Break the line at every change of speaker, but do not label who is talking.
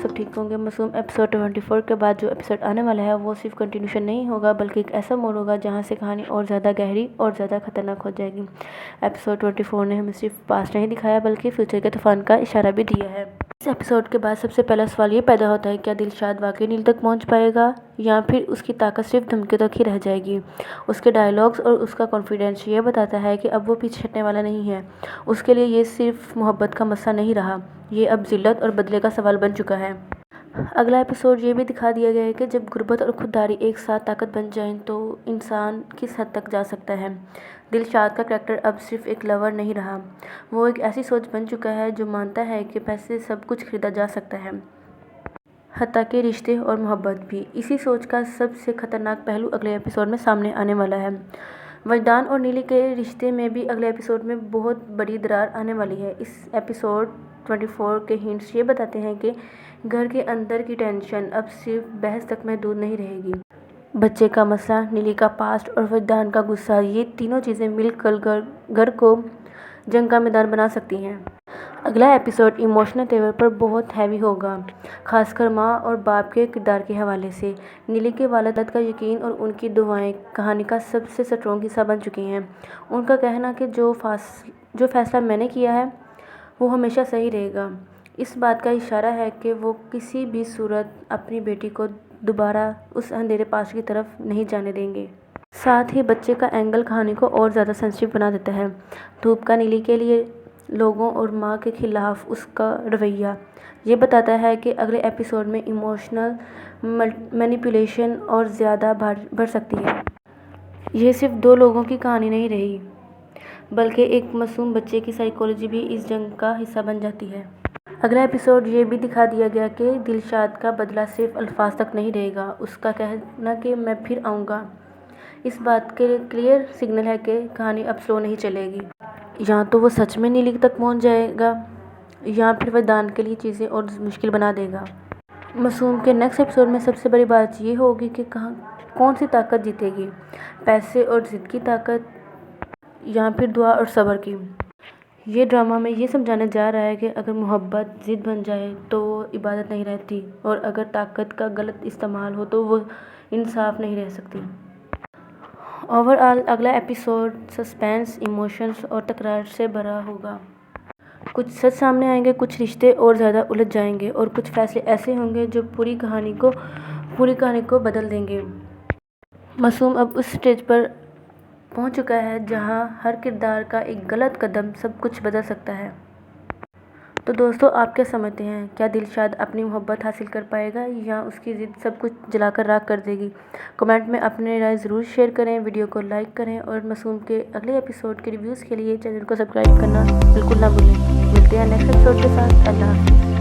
सब ठीक होंगे। मासूम एपिसोड 24 के बाद जो एपिसोड आने वाला है वो सिर्फ कंटिन्यूशन नहीं होगा, बल्कि एक ऐसा मोड़ होगा जहां से कहानी और ज़्यादा गहरी और ज़्यादा खतरनाक हो जाएगी। एपिसोड 24 ने हमें सिर्फ पास्ट नहीं दिखाया, बल्कि फ्यूचर के तूफान का इशारा भी दिया है। इस एपिसोड के बाद सबसे पहला सवाल ये पैदा होता है, क्या दिलशाद वाकई नील तक पहुंच पाएगा या फिर उसकी ताकत सिर्फ धमकी तक ही रह जाएगी। उसके डायलॉग्स और उसका कॉन्फिडेंस ये बताता है कि अब वो पीछे हटने वाला नहीं है। उसके लिए ये सिर्फ मोहब्बत का मसला नहीं रहा, ये अब जिल्लत और बदले का सवाल बन चुका है। अगला एपिसोड ये भी दिखा दिया गया है कि जब गुर्बत और खुददारी एक साथ ताकत बन जाएं तो इंसान किस हद तक जा सकता है। दिलशाद का करैक्टर अब सिर्फ एक लवर नहीं रहा, वो एक ऐसी सोच बन चुका है जो मानता है कि पैसे सब कुछ खरीदा जा सकता है, हत्ता के रिश्ते और मोहब्बत भी। इसी सोच का सबसे खतरनाक पहलू अगले एपिसोड में सामने आने वाला है। वजदान और नीली के रिश्ते में भी अगले एपिसोड में बहुत बड़ी दरार आने वाली है। इस एपिसोड 24 के हिंट्स ये बताते हैं कि घर के अंदर की टेंशन अब सिर्फ बहस तक महदूद नहीं रहेगी। बच्चे का मसला, नीली का पास्ट और वजदान का गुस्सा, ये तीनों चीज़ें मिलकर घर को जंग का मैदान बना सकती हैं। अगला एपिसोड इमोशनल तेवर पर बहुत हैवी होगा, खासकर माँ और बाप के किरदार के हवाले से। नीली के वालिद का यकीन और उनकी दुआएं कहानी का सबसे स्ट्रॉन्ग हिस्सा बन चुकी हैं। उनका कहना कि जो फैसला मैंने किया है वो हमेशा सही रहेगा, इस बात का इशारा है कि वो किसी भी सूरत अपनी बेटी को दोबारा उस अंधेरे पास्ट की तरफ नहीं जाने देंगे। साथ ही बच्चे का एंगल कहानी को और ज़्यादा सेंसिटिव बना देता है। धूप का नीली के लिए लोगों और माँ के खिलाफ उसका रवैया ये बताता है कि अगले एपिसोड में इमोशनल मैनिपुलेशन और ज़्यादा बढ़ सकती है। ये सिर्फ दो लोगों की कहानी नहीं रही, बल्कि एक मासूम बच्चे की साइकोलॉजी भी इस जंग का हिस्सा बन जाती है। अगला एपिसोड ये भी दिखा दिया गया कि दिलशाद का बदला सिर्फ अल्फाज तक नहीं रहेगा। उसका कहना कि मैं फिर आऊँगा, इस बात के क्लियर सिग्नल है कि कहानी अब स्लो नहीं चलेगी। या तो वो सच में नीली तक पहुंच जाएगा या फिर वजदान के लिए चीज़ें और मुश्किल बना देगा। मासूम के नेक्स्ट एपिसोड में सबसे बड़ी बात ये होगी कि कौन सी ताकत जीतेगी, पैसे और ज़िद की ताकत या फिर दुआ और सब्र की। ये ड्रामा में ये समझाने जा रहा है कि अगर मोहब्बत ज़िद बन जाए तो वो इबादत नहीं रहती, और अगर ताकत का गलत इस्तेमाल हो तो वो इंसाफ नहीं रह सकती। ओवरऑल अगला एपिसोड सस्पेंस, इमोशंस और तकरार से भरा होगा। कुछ सच सामने आएंगे, कुछ रिश्ते और ज़्यादा उलझ जाएंगे, और कुछ फैसले ऐसे होंगे जो पूरी कहानी को बदल देंगे। मासूम अब उस स्टेज पर पहुंच चुका है जहां हर किरदार का एक गलत कदम सब कुछ बदल सकता है। तो दोस्तों, आप क्या समझते हैं, क्या दिलशाद अपनी मोहब्बत हासिल कर पाएगा या उसकी ज़िद सब कुछ जलाकर राख कर देगी? कमेंट में अपनी राय ज़रूर शेयर करें, वीडियो को लाइक करें और मासूम के अगले एपिसोड के रिव्यूज़ के लिए चैनल को सब्सक्राइब करना बिल्कुल ना भूलें। मिलते हैं नेक्स्ट एपिसोड के साथ। अल्लाह हाफ़िज़।